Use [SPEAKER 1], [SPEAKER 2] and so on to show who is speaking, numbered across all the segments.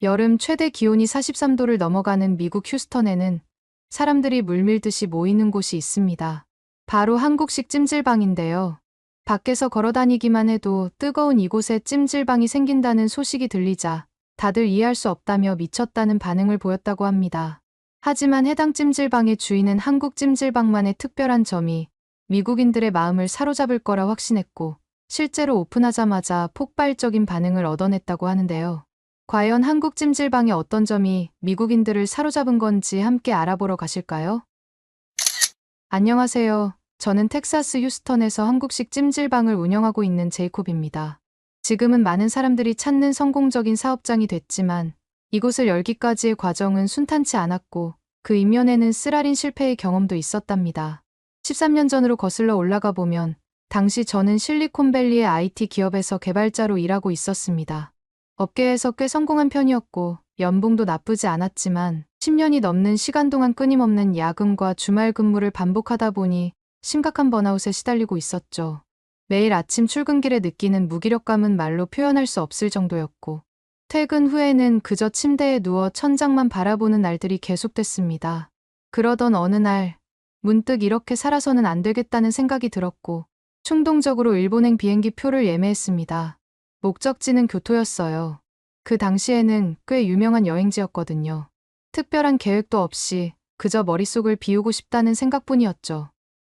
[SPEAKER 1] 여름 최대 기온이 43도를 넘어가는 미국 휴스턴에는 사람들이 물밀듯이 모이는 곳이 있습니다. 바로 한국식 찜질방인데요. 밖에서 걸어 다니기만 해도 뜨거운 이곳에 찜질방이 생긴다는 소식이 들리자 다들 이해할 수 없다며 미쳤다는 반응을 보였다고 합니다. 하지만 해당 찜질방의 주인은 한국 찜질방만의 특별한 점이 미국인들의 마음을 사로잡을 거라 확신했고 실제로 오픈하자마자 폭발적인 반응을 얻어냈다고 하는데요. 과연 한국 찜질방의 어떤 점이 미국인들을 사로잡은 건지 함께 알아보러 가실까요? 안녕하세요. 저는 텍사스 휴스턴에서 한국식 찜질방을 운영하고 있는 제이콥입니다. 지금은 많은 사람들이 찾는 성공적인 사업장이 됐지만 이곳을 열기까지의 과정은 순탄치 않았고 그 이면에는 쓰라린 실패의 경험도 있었답니다. 13년 전으로 거슬러 올라가 보면 당시 저는 실리콘밸리의 IT 기업에서 개발자로 일하고 있었습니다. 업계에서 꽤 성공한 편이었고 연봉도 나쁘지 않았지만 10년이 넘는 시간 동안 끊임없는 야근과 주말 근무를 반복하다 보니 심각한 번아웃에 시달리고 있었죠. 매일 아침 출근길에 느끼는 무기력감은 말로 표현할 수 없을 정도였고 퇴근 후에는 그저 침대에 누워 천장만 바라보는 날들이 계속됐습니다. 그러던 어느 날 문득 이렇게 살아서는 안 되겠다는 생각이 들었고 충동적으로 일본행 비행기 표를 예매했습니다. 목적지는 교토였어요. 그 당시에는 꽤 유명한 여행지였거든요. 특별한 계획도 없이 그저 머릿속을 비우고 싶다는 생각뿐이었죠.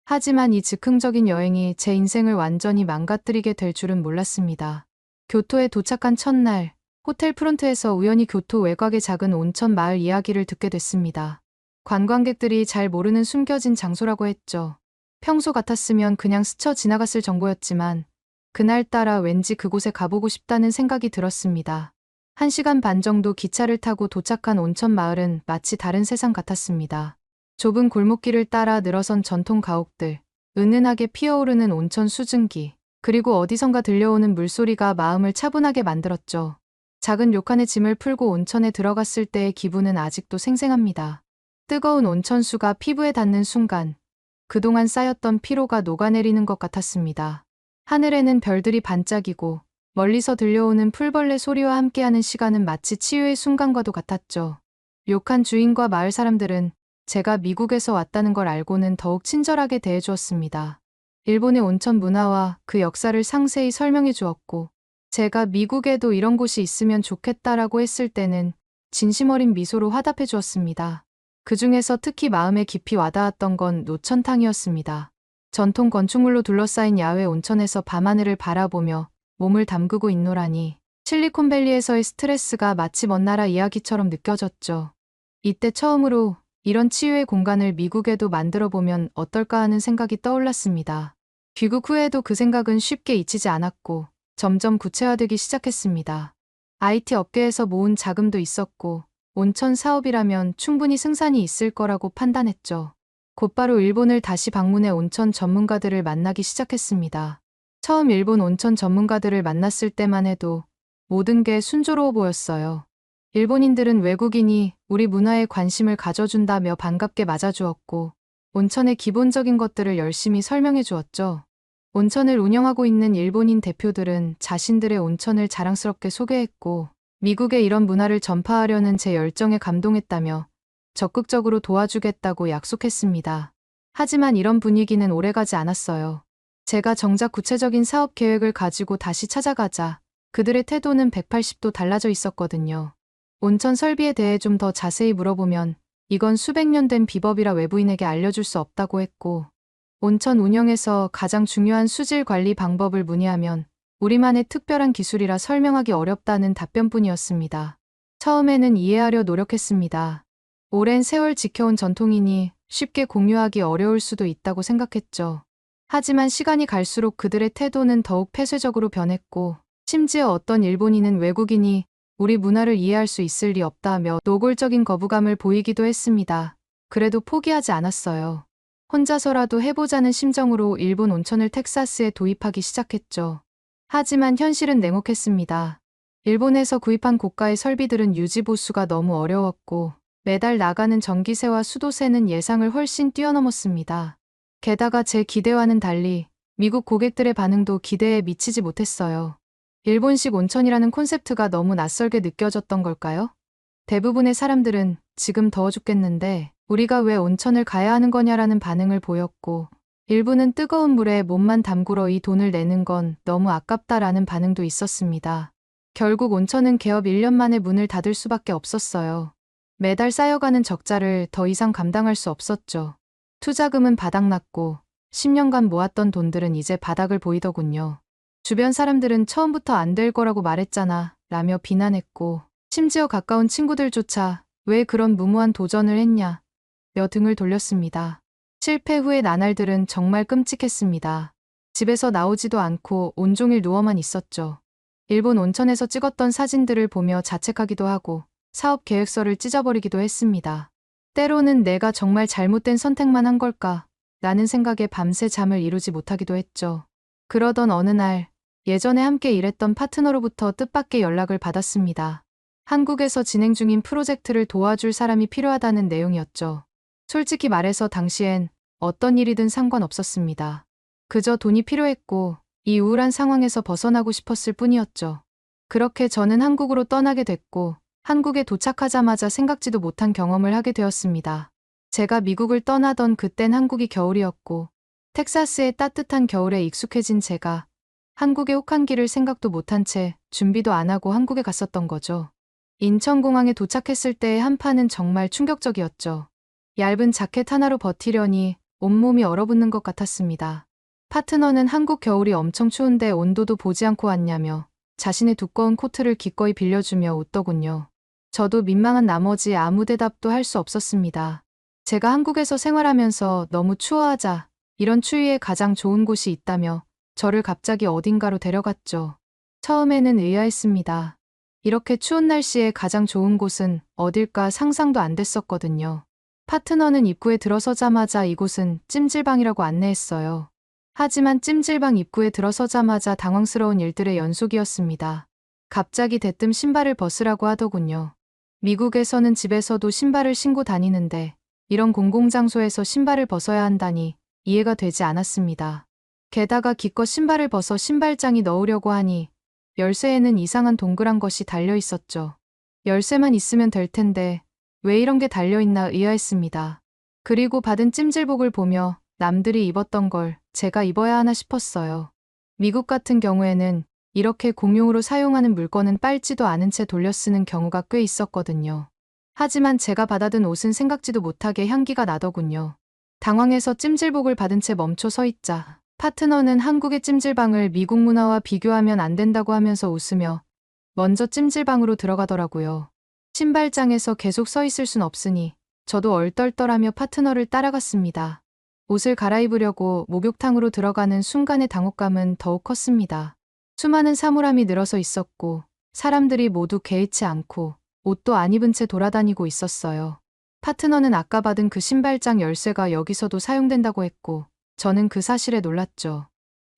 [SPEAKER 1] 하지만 이 즉흥적인 여행이 제 인생을 완전히 망가뜨리게 될 줄은 몰랐습니다. 교토에 도착한 첫날, 호텔 프론트에서 우연히 교토 외곽의 작은 온천 마을 이야기를 듣게 됐습니다. 관광객들이 잘 모르는 숨겨진 장소라고 했죠. 평소 같았으면 그냥 스쳐 지나갔을 정보였지만 그날따라 왠지 그곳에 가보고 싶다는 생각이 들었습니다. 1시간 반 정도 기차를 타고 도착한 온천 마을은 마치 다른 세상 같았습니다. 좁은 골목길을 따라 늘어선 전통 가옥들, 은은하게 피어오르는 온천 수증기, 그리고 어디선가 들려오는 물소리가 마음을 차분하게 만들었죠. 작은 료칸에 짐을 풀고 온천에 들어갔을 때의 기분은 아직도 생생합니다. 뜨거운 온천수가 피부에 닿는 순간, 그동안 쌓였던 피로가 녹아내리는 것 같았습니다. 하늘에는 별들이 반짝이고 멀리서 들려오는 풀벌레 소리와 함께하는 시간은 마치 치유의 순간과도 같았죠. 료칸 주인과 마을 사람들은 제가 미국에서 왔다는 걸 알고는 더욱 친절하게 대해주었습니다. 일본의 온천 문화와 그 역사를 상세히 설명해 주었고 제가 미국에도 이런 곳이 있으면 좋겠다라고 했을 때는 진심 어린 미소로 화답해 주었습니다. 그 중에서 특히 마음에 깊이 와닿았던 건 노천탕이었습니다. 전통 건축물로 둘러싸인 야외 온천에서 밤하늘을 바라보며 몸을 담그고 있노라니 실리콘밸리에서의 스트레스가 마치 먼 나라 이야기처럼 느껴졌죠. 이때 처음으로 이런 치유의 공간을 미국에도 만들어보면 어떨까 하는 생각이 떠올랐습니다. 귀국 후에도 그 생각은 쉽게 잊히지 않았고 점점 구체화되기 시작했습니다. IT 업계에서 모은 자금도 있었고 온천 사업이라면 충분히 승산이 있을 거라고 판단했죠. 곧바로 일본을 다시 방문해 온천 전문가들을 만나기 시작했습니다. 처음 일본 온천 전문가들을 만났을 때만 해도 모든 게 순조로워 보였어요. 일본인들은 외국인이 우리 문화에 관심을 가져준다며 반갑게 맞아주었고 온천의 기본적인 것들을 열심히 설명해 주었죠. 온천을 운영하고 있는 일본인 대표들은 자신들의 온천을 자랑스럽게 소개했고 미국의 이런 문화를 전파하려는 제 열정에 감동했다며 적극적으로 도와주겠다고 약속했습니다. 하지만 이런 분위기는 오래가지 않았어요. 제가 정작 구체적인 사업 계획을 가지고 다시 찾아가자 그들의 태도는 180도 달라져 있었거든요. 온천 설비에 대해 좀 더 자세히 물어보면 이건 수백 년 된 비법이라 외부인에게 알려줄 수 없다고 했고 온천 운영에서 가장 중요한 수질 관리 방법을 문의하면 우리만의 특별한 기술이라 설명하기 어렵다는 답변뿐이었습니다. 처음에는 이해하려 노력했습니다. 오랜 세월 지켜온 전통이니 쉽게 공유하기 어려울 수도 있다고 생각했죠. 하지만 시간이 갈수록 그들의 태도는 더욱 폐쇄적으로 변했고 심지어 어떤 일본인은 외국인이 우리 문화를 이해할 수 있을 리 없다며 노골적인 거부감을 보이기도 했습니다. 그래도 포기하지 않았어요. 혼자서라도 해보자는 심정으로 일본 온천을 텍사스에 도입하기 시작했죠. 하지만 현실은 냉혹했습니다. 일본에서 구입한 고가의 설비들은 유지 보수가 너무 어려웠고 매달 나가는 전기세와 수도세는 예상을 훨씬 뛰어넘었습니다. 게다가 제 기대와는 달리 미국 고객들의 반응도 기대에 미치지 못했어요. 일본식 온천이라는 콘셉트가 너무 낯설게 느껴졌던 걸까요? 대부분의 사람들은 지금 더워 죽겠는데 우리가 왜 온천을 가야 하는 거냐라는 반응을 보였고, 일부는 뜨거운 물에 몸만 담그러 이 돈을 내는 건 너무 아깝다라는 반응도 있었습니다. 결국 온천은 개업 1년 만에 문을 닫을 수밖에 없었어요. 매달 쌓여가는 적자를 더 이상 감당할 수 없었죠. 투자금은 바닥났고 10년간 모았던 돈들은 이제 바닥을 보이더군요. 주변 사람들은 처음부터 안 될 거라고 말했잖아 라며 비난했고, 심지어 가까운 친구들조차 왜 그런 무모한 도전을 했냐 며 등을 돌렸습니다. 실패 후의 나날들은 정말 끔찍했습니다. 집에서 나오지도 않고 온종일 누워만 있었죠. 일본 온천에서 찍었던 사진들을 보며 자책하기도 하고 사업 계획서를 찢어버리기도 했습니다. 때로는 내가 정말 잘못된 선택만 한 걸까? 라는 생각에 밤새 잠을 이루지 못하기도 했죠. 그러던 어느 날 예전에 함께 일했던 파트너로부터 뜻밖의 연락을 받았습니다. 한국에서 진행 중인 프로젝트를 도와줄 사람이 필요하다는 내용이었죠. 솔직히 말해서 당시엔 어떤 일이든 상관없었습니다. 그저 돈이 필요했고 이 우울한 상황에서 벗어나고 싶었을 뿐이었죠. 그렇게 저는 한국으로 떠나게 됐고, 한국에 도착하자마자 생각지도 못한 경험을 하게 되었습니다. 제가 미국을 떠나던 그땐 한국이 겨울이었고, 텍사스의 따뜻한 겨울에 익숙해진 제가 한국에 혹한기를 생각도 못한 채 준비도 안 하고 한국에 갔었던 거죠. 인천공항에 도착했을 때의 한파는 정말 충격적이었죠. 얇은 자켓 하나로 버티려니 온몸이 얼어붙는 것 같았습니다. 파트너는 한국 겨울이 엄청 추운데 온도도 보지 않고 왔냐며 자신의 두꺼운 코트를 기꺼이 빌려주며 웃더군요. 저도 민망한 나머지 아무 대답도 할 수 없었습니다. 제가 한국에서 생활하면서 너무 추워하자 이런 추위에 가장 좋은 곳이 있다며 저를 갑자기 어딘가로 데려갔죠. 처음에는 의아했습니다. 이렇게 추운 날씨에 가장 좋은 곳은 어딜까 상상도 안 됐었거든요. 파트너는 입구에 들어서자마자 이곳은 찜질방이라고 안내했어요. 하지만 찜질방 입구에 들어서자마자 당황스러운 일들의 연속이었습니다. 갑자기 대뜸 신발을 벗으라고 하더군요. 미국에서는 집에서도 신발을 신고 다니는데 이런 공공장소에서 신발을 벗어야 한다니 이해가 되지 않았습니다. 게다가 기껏 신발을 벗어 신발장에 넣으려고 하니 열쇠에는 이상한 동그란 것이 달려 있었죠. 열쇠만 있으면 될 텐데 왜 이런 게 달려있나 의아했습니다. 그리고 받은 찜질복을 보며 남들이 입었던 걸 제가 입어야 하나 싶었어요. 미국 같은 경우에는 이렇게 공용으로 사용하는 물건은 빨지도 않은 채 돌려 쓰는 경우가 꽤 있었거든요. 하지만 제가 받아든 옷은 생각지도 못하게 향기가 나더군요. 당황해서 찜질복을 받은 채 멈춰 서 있자 파트너는 한국의 찜질방을 미국 문화와 비교하면 안 된다고 하면서 웃으며 먼저 찜질방으로 들어가더라고요. 신발장에서 계속 서 있을 순 없으니 저도 얼떨떨하며 파트너를 따라갔습니다. 옷을 갈아입으려고 목욕탕으로 들어가는 순간의 당혹감은 더욱 컸습니다. 수많은 사물함이 늘어서 있었고 사람들이 모두 개의치 않고 옷도 안 입은 채 돌아다니고 있었어요. 파트너는 아까 받은 그 신발장 열쇠가 여기서도 사용된다고 했고 저는 그 사실에 놀랐죠.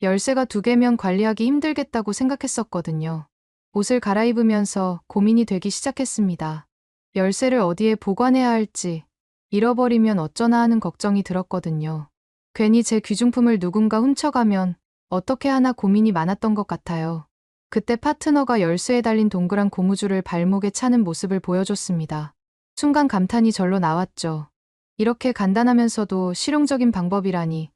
[SPEAKER 1] 열쇠가 2개면 관리하기 힘들겠다고 생각했었거든요. 옷을 갈아입으면서 고민이 되기 시작했습니다. 열쇠를 어디에 보관해야 할지, 잃어버리면 어쩌나 하는 걱정이 들었거든요. 괜히 제 귀중품을 누군가 훔쳐가면 어떻게 하나 고민이 많았던 것 같아요. 그때 파트너가 열쇠에 달린 동그란 고무줄을 발목에 차는 모습을 보여줬습니다. 순간 감탄이 절로 나왔죠. 이렇게 간단하면서도 실용적인 방법이라니,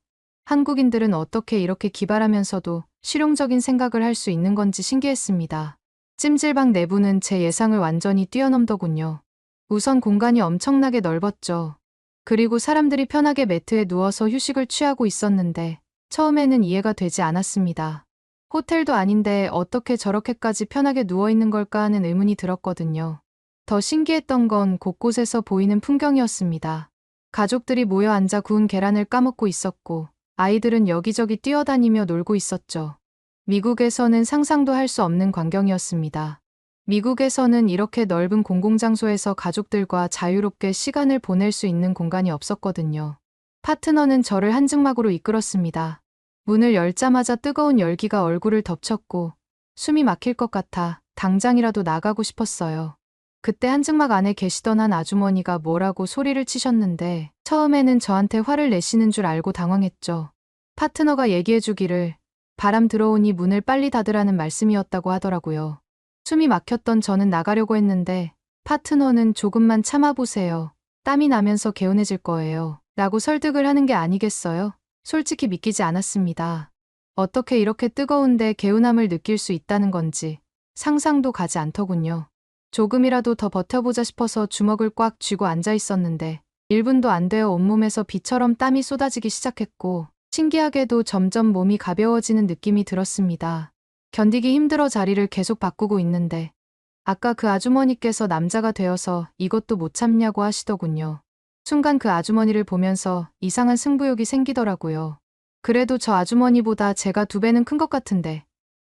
[SPEAKER 1] 한국인들은 어떻게 이렇게 기발하면서도 실용적인 생각을 할 수 있는 건지 신기했습니다. 찜질방 내부는 제 예상을 완전히 뛰어넘더군요. 우선 공간이 엄청나게 넓었죠. 그리고 사람들이 편하게 매트에 누워서 휴식을 취하고 있었는데 처음에는 이해가 되지 않았습니다. 호텔도 아닌데 어떻게 저렇게까지 편하게 누워있는 걸까 하는 의문이 들었거든요. 더 신기했던 건 곳곳에서 보이는 풍경이었습니다. 가족들이 모여 앉아 구운 계란을 까먹고 있었고 아이들은 여기저기 뛰어다니며 놀고 있었죠. 미국에서는 상상도 할 수 없는 광경이었습니다. 미국에서는 이렇게 넓은 공공장소에서 가족들과 자유롭게 시간을 보낼 수 있는 공간이 없었거든요. 파트너는 저를 한증막으로 이끌었습니다. 문을 열자마자 뜨거운 열기가 얼굴을 덮쳤고 숨이 막힐 것 같아 당장이라도 나가고 싶었어요. 그때 한증막 안에 계시던 한 아주머니가 뭐라고 소리를 치셨는데 처음에는 저한테 화를 내시는 줄 알고 당황했죠. 파트너가 얘기해주기를 바람 들어오니 문을 빨리 닫으라는 말씀이었다고 하더라고요. 숨이 막혔던 저는 나가려고 했는데 파트너는 조금만 참아보세요. 땀이 나면서 개운해질 거예요. 라고 설득을 하는 게 아니겠어요? 솔직히 믿기지 않았습니다. 어떻게 이렇게 뜨거운데 개운함을 느낄 수 있다는 건지 상상도 가지 않더군요. 조금이라도 더 버텨보자 싶어서 주먹을 꽉 쥐고 앉아 있었는데 1분도 안 되어 온몸에서 비처럼 땀이 쏟아지기 시작했고 신기하게도 점점 몸이 가벼워지는 느낌이 들었습니다. 견디기 힘들어 자리를 계속 바꾸고 있는데 아까 그 아주머니께서 남자가 되어서 이것도 못 참냐고 하시더군요. 순간 그 아주머니를 보면서 이상한 승부욕이 생기더라고요. 그래도 저 아주머니보다 제가 2배는 큰 것 같은데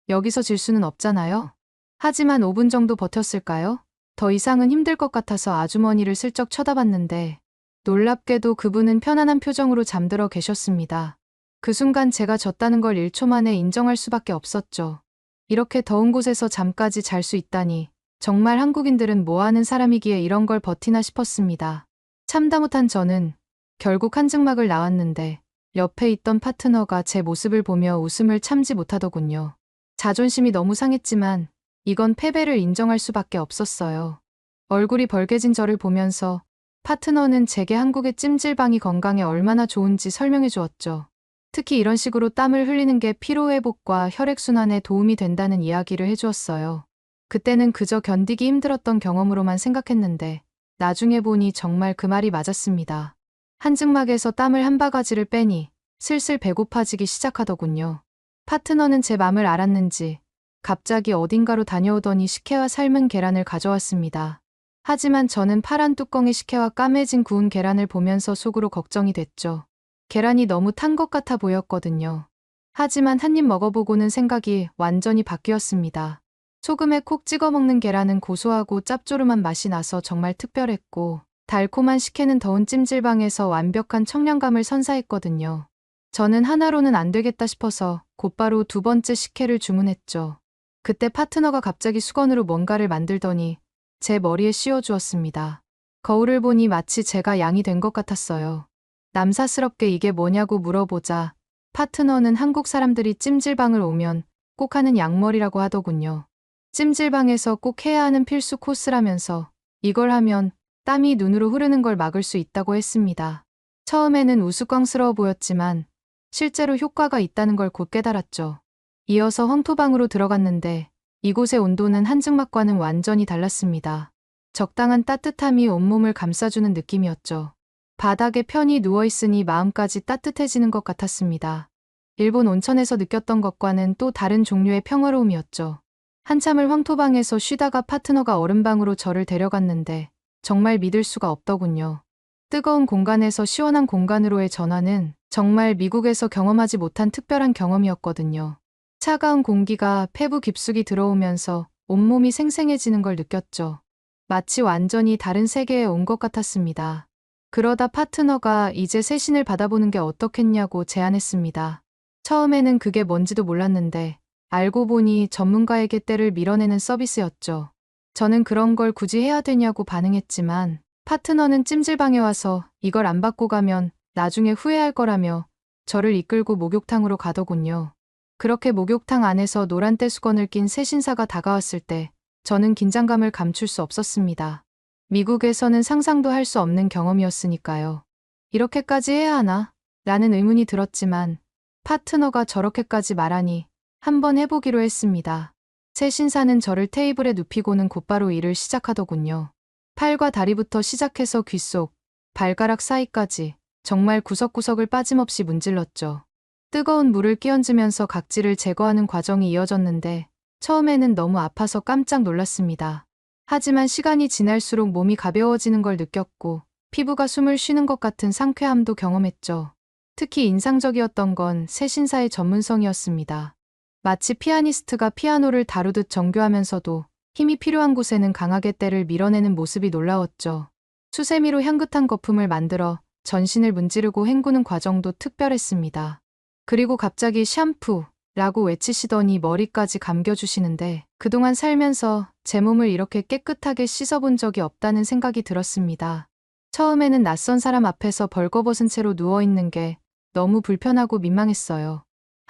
[SPEAKER 1] 여기서 질 수는 없잖아요. 하지만 5분 정도 버텼을까요? 더 이상은 힘들 것 같아서 아주머니를 슬쩍 쳐다봤는데 놀랍게도 그분은 편안한 표정으로 잠들어 계셨습니다. 그 순간 제가 졌다는 걸 1초 만에 인정할 수밖에 없었죠. 이렇게 더운 곳에서 잠까지 잘 수 있다니 정말 한국인들은 뭐 하는 사람이기에 이런 걸 버티나 싶었습니다. 참다 못한 저는 결국 한증막을 나왔는데 옆에 있던 파트너가 제 모습을 보며 웃음을 참지 못하더군요. 자존심이 너무 상했지만 이건 패배를 인정할 수밖에 없었어요. 얼굴이 벌개진 저를 보면서 파트너는 제게 한국의 찜질방이 건강에 얼마나 좋은지 설명해 주었죠. 특히 이런 식으로 땀을 흘리는 게 피로회복과 혈액순환에 도움이 된다는 이야기를 해주었어요. 그때는 그저 견디기 힘들었던 경험으로만 생각했는데 나중에 보니 정말 그 말이 맞았습니다. 한증막에서 땀을 한 바가지를 빼니 슬슬 배고파지기 시작하더군요. 파트너는 제 맘을 알았는지 갑자기 어딘가로 다녀오더니 식혜와 삶은 계란을 가져왔습니다. 하지만 저는 파란 뚜껑의 식혜와 까매진 구운 계란을 보면서 속으로 걱정이 됐죠. 계란이 너무 탄 것 같아 보였거든요. 하지만 한 입 먹어보고는 생각이 완전히 바뀌었습니다. 소금에 콕 찍어 먹는 계란은 고소하고 짭조름한 맛이 나서 정말 특별했고 달콤한 식혜는 더운 찜질방에서 완벽한 청량감을 선사했거든요. 저는 하나로는 안 되겠다 싶어서 곧바로 2번째 식혜를 주문했죠. 그때 파트너가 갑자기 수건으로 뭔가를 만들더니 제 머리에 씌워주었습니다. 거울을 보니 마치 제가 양이 된 것 같았어요. 남사스럽게 이게 뭐냐고 물어보자 파트너는 한국 사람들이 찜질방을 오면 꼭 하는 양머리라고 하더군요. 찜질방에서 꼭 해야 하는 필수 코스라면서 이걸 하면 땀이 눈으로 흐르는 걸 막을 수 있다고 했습니다. 처음에는 우스꽝스러워 보였지만 실제로 효과가 있다는 걸 곧 깨달았죠. 이어서 황토방으로 들어갔는데 이곳의 온도는 한증막과는 완전히 달랐습니다. 적당한 따뜻함이 온몸을 감싸주는 느낌이었죠. 바닥에 편히 누워있으니 마음까지 따뜻해지는 것 같았습니다. 일본 온천에서 느꼈던 것과는 또 다른 종류의 평화로움이었죠. 한참을 황토방에서 쉬다가 파트너가 얼음방으로 저를 데려갔는데 정말 믿을 수가 없더군요. 뜨거운 공간에서 시원한 공간으로의 전환은 정말 미국에서 경험하지 못한 특별한 경험이었거든요. 차가운 공기가 폐부 깊숙이 들어오면서 온몸이 생생해지는 걸 느꼈죠. 마치 완전히 다른 세계에 온 것 같았습니다. 그러다 파트너가 이제 세신을 받아보는 게 어떻겠냐고 제안했습니다. 처음에는 그게 뭔지도 몰랐는데 알고 보니 전문가에게 때를 밀어내는 서비스였죠. 저는 그런 걸 굳이 해야 되냐고 반응했지만 파트너는 찜질방에 와서 이걸 안 받고 가면 나중에 후회할 거라며 저를 이끌고 목욕탕으로 가더군요. 그렇게 목욕탕 안에서 노란 떼수건을 낀 새 신사가 다가왔을 때 저는 긴장감을 감출 수 없었습니다. 미국에서는 상상도 할 수 없는 경험이었으니까요. 이렇게까지 해야 하나? 라는 의문이 들었지만 파트너가 저렇게까지 말하니 한번 해보기로 했습니다. 새 신사는 저를 테이블에 눕히고는 곧바로 일을 시작하더군요. 팔과 다리부터 시작해서 귀 속, 발가락 사이까지 정말 구석구석을 빠짐없이 문질렀죠. 뜨거운 물을 끼얹으면서 각질을 제거하는 과정이 이어졌는데 처음에는 너무 아파서 깜짝 놀랐습니다. 하지만 시간이 지날수록 몸이 가벼워지는 걸 느꼈고 피부가 숨을 쉬는 것 같은 상쾌함도 경험했죠. 특히 인상적이었던 건 새 신사의 전문성이었습니다. 마치 피아니스트가 피아노를 다루듯 정교하면서도 힘이 필요한 곳에는 강하게 때를 밀어내는 모습이 놀라웠죠. 수세미로 향긋한 거품을 만들어 전신을 문지르고 헹구는 과정도 특별했습니다. 그리고 갑자기 샴푸라고 외치시더니 머리까지 감겨주시는데 그동안 살면서 제 몸을 이렇게 깨끗하게 씻어본 적이 없다는 생각이 들었습니다. 처음에는 낯선 사람 앞에서 벌거벗은 채로 누워있는 게 너무 불편하고 민망했어요.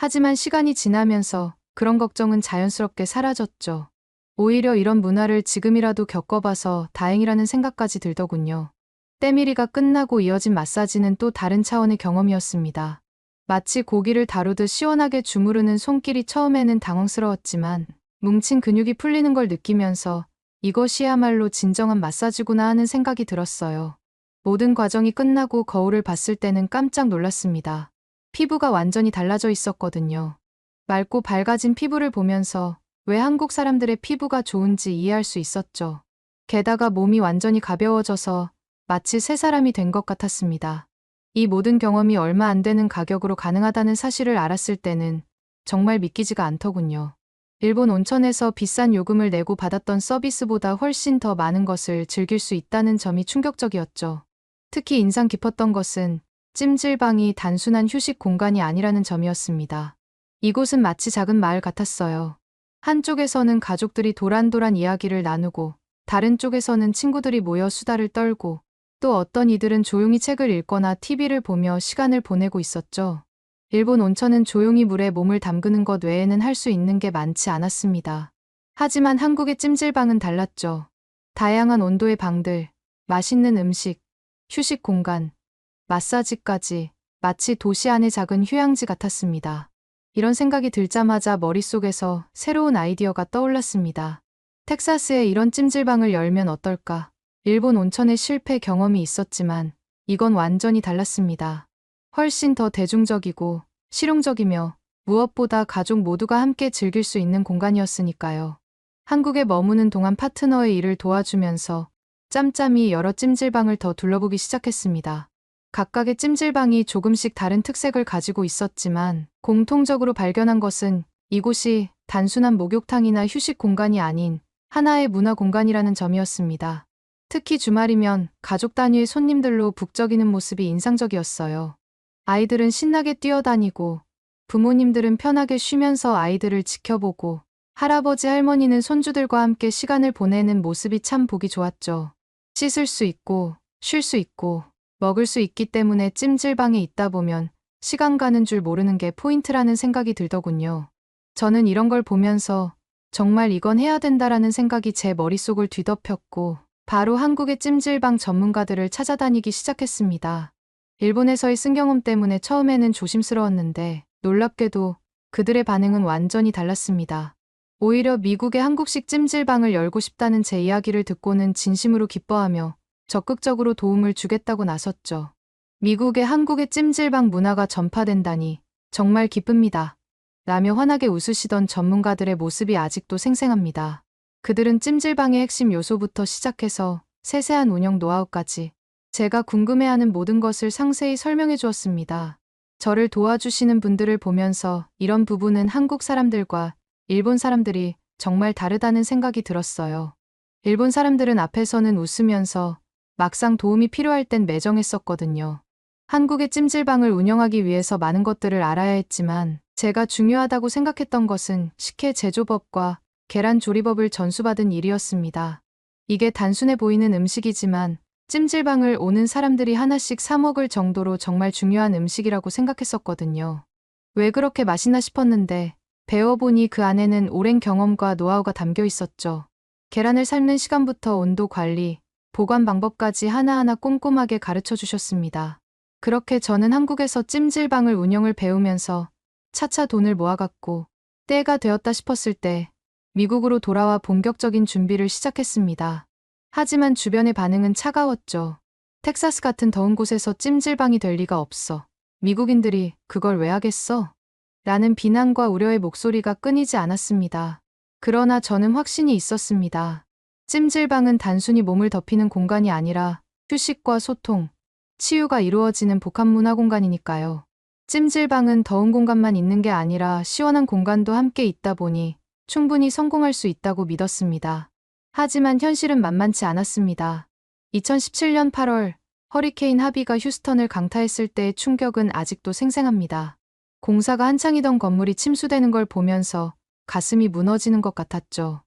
[SPEAKER 1] 하지만 시간이 지나면서 그런 걱정은 자연스럽게 사라졌죠. 오히려 이런 문화를 지금이라도 겪어봐서 다행이라는 생각까지 들더군요. 때밀이가 끝나고 이어진 마사지는 또 다른 차원의 경험이었습니다. 마치 고기를 다루듯 시원하게 주무르는 손길이 처음에는 당황스러웠지만 뭉친 근육이 풀리는 걸 느끼면서 이것이야말로 진정한 마사지구나 하는 생각이 들었어요. 모든 과정이 끝나고 거울을 봤을 때는 깜짝 놀랐습니다. 피부가 완전히 달라져 있었거든요. 맑고 밝아진 피부를 보면서 왜 한국 사람들의 피부가 좋은지 이해할 수 있었죠. 게다가 몸이 완전히 가벼워져서 마치 새 사람이 된 것 같았습니다. 이 모든 경험이 얼마 안 되는 가격으로 가능하다는 사실을 알았을 때는 정말 믿기지가 않더군요. 일본 온천에서 비싼 요금을 내고 받았던 서비스보다 훨씬 더 많은 것을 즐길 수 있다는 점이 충격적이었죠. 특히 인상 깊었던 것은 찜질방이 단순한 휴식 공간이 아니라는 점이었습니다. 이곳은 마치 작은 마을 같았어요. 한쪽에서는 가족들이 도란도란 이야기를 나누고 다른 쪽에서는 친구들이 모여 수다를 떨고 또 어떤 이들은 조용히 책을 읽거나 TV를 보며 시간을 보내고 있었죠. 일본 온천은 조용히 물에 몸을 담그는 것 외에는 할 수 있는 게 많지 않았습니다. 하지만 한국의 찜질방은 달랐죠. 다양한 온도의 방들, 맛있는 음식, 휴식 공간, 마사지까지 마치 도시 안의 작은 휴양지 같았습니다. 이런 생각이 들자마자 머릿속에서 새로운 아이디어가 떠올랐습니다. 텍사스에 이런 찜질방을 열면 어떨까? 일본 온천의 실패 경험이 있었지만 이건 완전히 달랐습니다. 훨씬 더 대중적이고 실용적이며 무엇보다 가족 모두가 함께 즐길 수 있는 공간이었으니까요. 한국에 머무는 동안 파트너의 일을 도와주면서 짬짬이 여러 찜질방을 더 둘러보기 시작했습니다. 각각의 찜질방이 조금씩 다른 특색을 가지고 있었지만 공통적으로 발견한 것은 이곳이 단순한 목욕탕이나 휴식 공간이 아닌 하나의 문화 공간이라는 점이었습니다. 특히 주말이면 가족 단위의 손님들로 북적이는 모습이 인상적이었어요. 아이들은 신나게 뛰어다니고 부모님들은 편하게 쉬면서 아이들을 지켜보고 할아버지 할머니는 손주들과 함께 시간을 보내는 모습이 참 보기 좋았죠. 씻을 수 있고 쉴 수 있고 먹을 수 있기 때문에 찜질방에 있다 보면 시간 가는 줄 모르는 게 포인트라는 생각이 들더군요. 저는 이런 걸 보면서 정말 이건 해야 된다라는 생각이 제 머릿속을 뒤덮였고 바로 한국의 찜질방 전문가들을 찾아다니기 시작했습니다. 일본에서의 쓴경험 때문에 처음에는 조심스러웠는데 놀랍게도 그들의 반응은 완전히 달랐습니다. 오히려 미국의 한국식 찜질방을 열고 싶다는 제 이야기를 듣고는 진심으로 기뻐하며 적극적으로 도움을 주겠다고 나섰죠. 미국의 한국의 찜질방 문화가 전파된다니 정말 기쁩니다. 라며 환하게 웃으시던 전문가들의 모습이 아직도 생생합니다. 그들은 찜질방의 핵심 요소부터 시작해서 세세한 운영 노하우까지 제가 궁금해하는 모든 것을 상세히 설명해 주었습니다. 저를 도와주시는 분들을 보면서 이런 부분은 한국 사람들과 일본 사람들이 정말 다르다는 생각이 들었어요. 일본 사람들은 앞에서는 웃으면서 막상 도움이 필요할 땐 매정했었거든요. 한국의 찜질방을 운영하기 위해서 많은 것들을 알아야 했지만 제가 중요하다고 생각했던 것은 식혜 제조법과 계란 조리법을 전수받은 일이었습니다. 이게 단순해 보이는 음식이지만 찜질방을 오는 사람들이 하나씩 사 먹을 정도로 정말 중요한 음식이라고 생각했었거든요. 왜 그렇게 맛있나 싶었는데 배워보니 그 안에는 오랜 경험과 노하우가 담겨 있었죠. 계란을 삶는 시간부터 온도 관리, 보관 방법까지 하나하나 꼼꼼하게 가르쳐 주셨습니다. 그렇게 저는 한국에서 찜질방을 운영을 배우면서 차차 돈을 모아갔고 때가 되었다 싶었을 때 미국으로 돌아와 본격적인 준비를 시작했습니다. 하지만 주변의 반응은 차가웠죠. 텍사스 같은 더운 곳에서 찜질방이 될 리가 없어. 미국인들이 그걸 왜 하겠어? 라는 비난과 우려의 목소리가 끊이지 않았습니다. 그러나 저는 확신이 있었습니다. 찜질방은 단순히 몸을 덮이는 공간이 아니라 휴식과 소통, 치유가 이루어지는 복합 문화 공간이니까요. 찜질방은 더운 공간만 있는 게 아니라 시원한 공간도 함께 있다 보니 충분히 성공할 수 있다고 믿었습니다. 하지만 현실은 만만치 않았습니다. 2017년 8월 허리케인 하비가 휴스턴을 강타했을 때의 충격은 아직도 생생합니다. 공사가 한창이던 건물이 침수되는 걸 보면서 가슴이 무너지는 것 같았죠.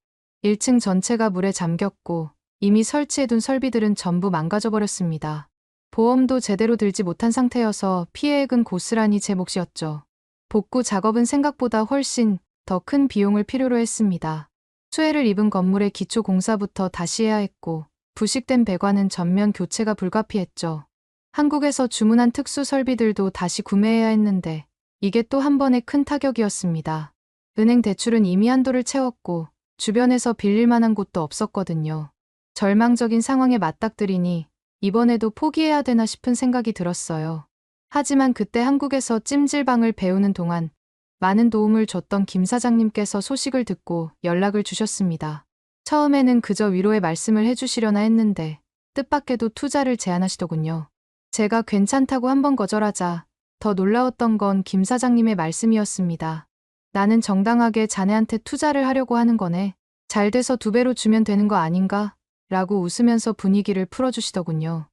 [SPEAKER 1] 1층 전체가 물에 잠겼고 이미 설치해둔 설비들은 전부 망가져버렸습니다. 보험도 제대로 들지 못한 상태여서 피해액은 고스란히 제 몫이었죠. 복구 작업은 생각보다 훨씬 더 큰 비용을 필요로 했습니다. 수해를 입은 건물의 기초 공사부터 다시 해야 했고, 부식된 배관은 전면 교체가 불가피했죠. 한국에서 주문한 특수 설비들도 다시 구매해야 했는데, 이게 또 한 번의 큰 타격이었습니다. 은행 대출은 이미 한도를 채웠고, 주변에서 빌릴 만한 곳도 없었거든요. 절망적인 상황에 맞닥뜨리니 이번에도 포기해야 되나 싶은 생각이 들었어요. 하지만 그때 한국에서 찜질방을 배우는 동안 많은 도움을 줬던 김 사장님께서 소식을 듣고 연락을 주셨습니다. 처음에는 그저 위로의 말씀을 해주시려나 했는데 뜻밖에도 투자를 제안하시더군요. 제가 괜찮다고 한번 거절하자 더 놀라웠던 건 김 사장님의 말씀이었습니다. 나는 정당하게 자네한테 투자를 하려고 하는 거네. 잘 돼서 2배로 주면 되는 거 아닌가? 라고 웃으면서 분위기를 풀어주시더군요.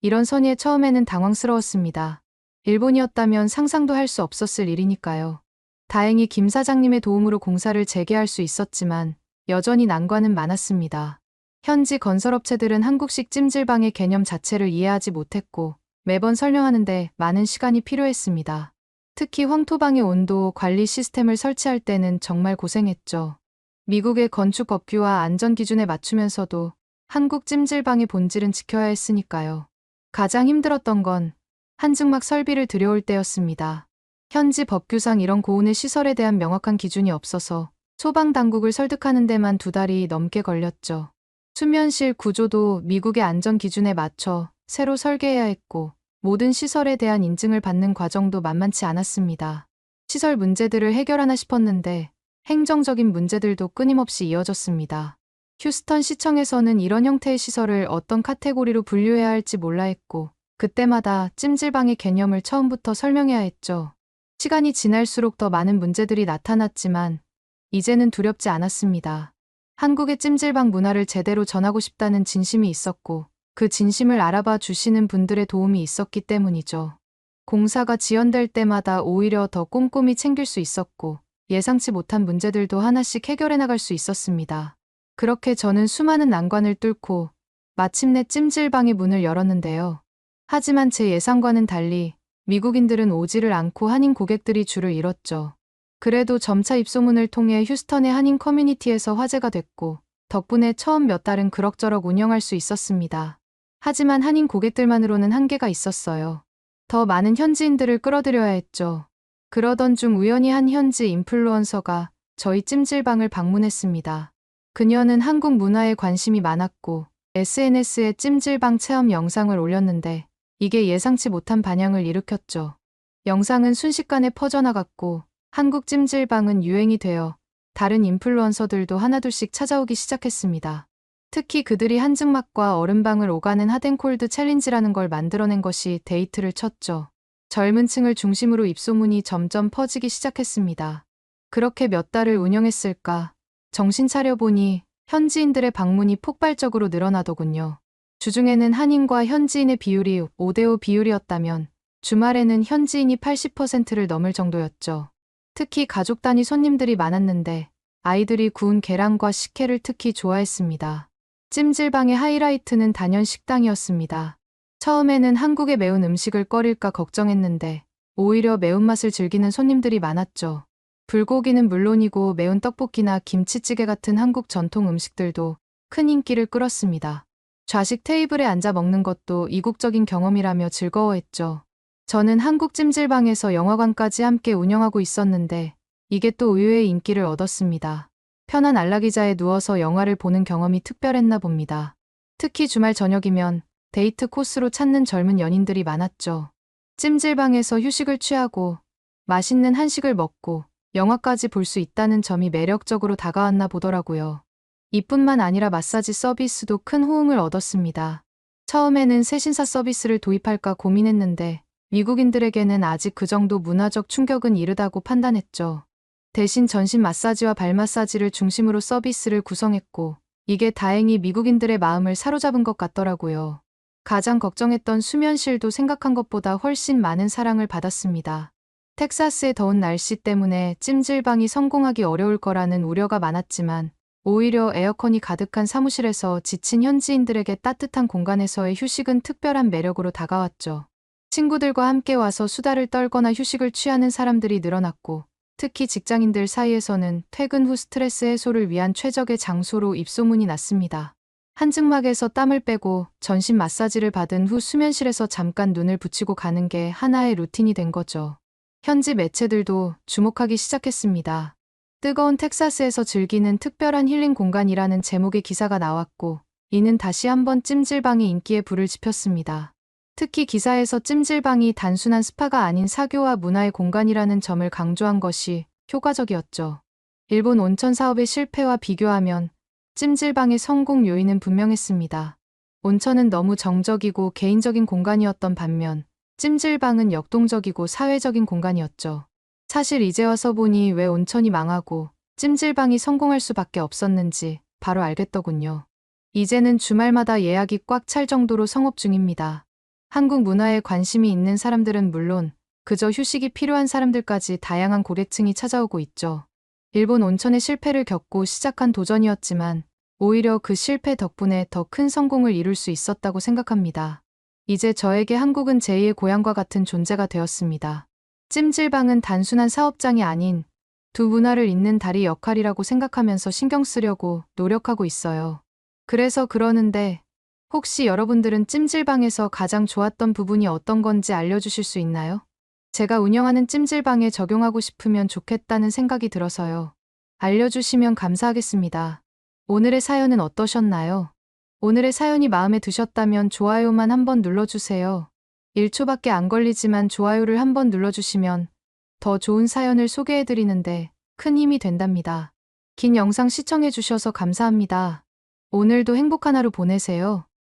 [SPEAKER 1] 이런 선의에 처음에는 당황스러웠습니다. 일본이었다면 상상도 할 수 없었을 일이니까요. 다행히 김 사장님의 도움으로 공사를 재개할 수 있었지만 여전히 난관은 많았습니다. 현지 건설업체들은 한국식 찜질방의 개념 자체를 이해하지 못했고 매번 설명하는데 많은 시간이 필요했습니다. 특히 황토방의 온도 관리 시스템을 설치할 때는 정말 고생했죠. 미국의 건축 법규와 안전 기준에 맞추면서도 한국 찜질방의 본질은 지켜야 했으니까요. 가장 힘들었던 건 한증막 설비를 들여올 때였습니다. 현지 법규상 이런 고온의 시설에 대한 명확한 기준이 없어서 소방당국을 설득하는 데만 2달이 넘게 걸렸죠. 수면실 구조도 미국의 안전 기준에 맞춰 새로 설계해야 했고 모든 시설에 대한 인증을 받는 과정도 만만치 않았습니다. 시설 문제들을 해결하나 싶었는데 행정적인 문제들도 끊임없이 이어졌습니다. 휴스턴 시청에서는 이런 형태의 시설을 어떤 카테고리로 분류해야 할지 몰라 했고 그때마다 찜질방의 개념을 처음부터 설명해야 했죠. 시간이 지날수록 더 많은 문제들이 나타났지만 이제는 두렵지 않았습니다. 한국의 찜질방 문화를 제대로 전하고 싶다는 진심이 있었고 그 진심을 알아봐 주시는 분들의 도움이 있었기 때문이죠. 공사가 지연될 때마다 오히려 더 꼼꼼히 챙길 수 있었고 예상치 못한 문제들도 하나씩 해결해 나갈 수 있었습니다. 그렇게 저는 수많은 난관을 뚫고 마침내 찜질방의 문을 열었는데요. 하지만 제 예상과는 달리 미국인들은 오지를 않고 한인 고객들이 줄을 이뤘죠. 그래도 점차 입소문을 통해 휴스턴의 한인 커뮤니티에서 화제가 됐고 덕분에 처음 몇 달은 그럭저럭 운영할 수 있었습니다. 하지만 한인 고객들만으로는 한계가 있었어요. 더 많은 현지인들을 끌어들여야 했죠. 그러던 중 우연히 한 현지 인플루언서가 저희 찜질방을 방문했습니다. 그녀는 한국 문화에 관심이 많았고 SNS에 찜질방 체험 영상을 올렸는데 이게 예상치 못한 반향을 일으켰죠. 영상은 순식간에 퍼져나갔고 한국 찜질방은 유행이 되어 다른 인플루언서들도 하나둘씩 찾아오기 시작했습니다. 특히 그들이 한증막과 얼음방을 오가는 핫앤콜드 챌린지라는 걸 만들어낸 것이 데이트를 쳤죠. 젊은 층을 중심으로 입소문이 점점 퍼지기 시작했습니다. 그렇게 몇 달을 운영했을까? 정신 차려보니 현지인들의 방문이 폭발적으로 늘어나더군요. 주중에는 한인과 현지인의 비율이 5대5 비율이었다면 주말에는 현지인이 80%를 넘을 정도였죠. 특히 가족 단위 손님들이 많았는데 아이들이 구운 계란과 식혜를 특히 좋아했습니다. 찜질방의 하이라이트는 단연 식당이었습니다. 처음에는 한국의 매운 음식을 꺼릴까 걱정했는데 오히려 매운맛을 즐기는 손님들이 많았죠. 불고기는 물론이고 매운 떡볶이나 김치찌개 같은 한국 전통 음식들도 큰 인기를 끌었습니다. 좌식 테이블에 앉아 먹는 것도 이국적인 경험이라며 즐거워했죠. 저는 한국 찜질방에서 영화관까지 함께 운영하고 있었는데 이게 또 의외의 인기를 얻었습니다. 편한 안락의자에 누워서 영화를 보는 경험이 특별했나 봅니다. 특히 주말 저녁이면 데이트 코스로 찾는 젊은 연인들이 많았죠. 찜질방에서 휴식을 취하고 맛있는 한식을 먹고 영화까지 볼 수 있다는 점이 매력적으로 다가왔나 보더라고요. 이뿐만 아니라 마사지 서비스도 큰 호응을 얻었습니다. 처음에는 새신사 서비스를 도입할까 고민했는데 미국인들에게는 아직 그 정도 문화적 충격은 이르다고 판단했죠. 대신 전신 마사지와 발 마사지를 중심으로 서비스를 구성했고 이게 다행히 미국인들의 마음을 사로잡은 것 같더라고요. 가장 걱정했던 수면실도 생각한 것보다 훨씬 많은 사랑을 받았습니다. 텍사스의 더운 날씨 때문에 찜질방이 성공하기 어려울 거라는 우려가 많았지만 오히려 에어컨이 가득한 사무실에서 지친 현지인들에게 따뜻한 공간에서의 휴식은 특별한 매력으로 다가왔죠. 친구들과 함께 와서 수다를 떨거나 휴식을 취하는 사람들이 늘어났고, 특히 직장인들 사이에서는 퇴근 후 스트레스 해소를 위한 최적의 장소로 입소문이 났습니다. 한증막에서 땀을 빼고 전신 마사지를 받은 후 수면실에서 잠깐 눈을 붙이고 가는 게 하나의 루틴이 된 거죠. 현지 매체들도 주목하기 시작했습니다. 뜨거운 텍사스에서 즐기는 특별한 힐링 공간이라는 제목의 기사가 나왔고, 이는 다시 한번 찜질방의 인기에 불을 지폈습니다. 특히 기사에서 찜질방이 단순한 스파가 아닌 사교와 문화의 공간이라는 점을 강조한 것이 효과적이었죠. 일본 온천 사업의 실패와 비교하면 찜질방의 성공 요인은 분명했습니다. 온천은 너무 정적이고 개인적인 공간이었던 반면 찜질방은 역동적이고 사회적인 공간이었죠. 사실 이제 와서 보니 왜 온천이 망하고 찜질방이 성공할 수밖에 없었는지 바로 알겠더군요. 이제는 주말마다 예약이 꽉 찰 정도로 성업 중입니다. 한국 문화에 관심이 있는 사람들은 물론 그저 휴식이 필요한 사람들까지 다양한 고객층이 찾아오고 있죠. 일본 온천의 실패를 겪고 시작한 도전이었지만 오히려 그 실패 덕분에 더 큰 성공을 이룰 수 있었다고 생각합니다. 이제 저에게 한국은 제2의 고향과 같은 존재가 되었습니다. 찜질방은 단순한 사업장이 아닌 두 문화를 잇는 다리 역할이라고 생각하면서 신경 쓰려고 노력하고 있어요. 그래서 그러는데 혹시 여러분들은 찜질방에서 가장 좋았던 부분이 어떤 건지 알려주실 수 있나요? 제가 운영하는 찜질방에 적용하고 싶으면 좋겠다는 생각이 들어서요. 알려주시면 감사하겠습니다. 오늘의 사연은 어떠셨나요? 오늘의 사연이 마음에 드셨다면 좋아요만 한번 눌러주세요. 1초밖에 안 걸리지만 좋아요를 한번 눌러주시면 더 좋은 사연을 소개해드리는데 큰 힘이 된답니다. 긴 영상 시청해주셔서 감사합니다. 오늘도 행복한 하루 보내세요.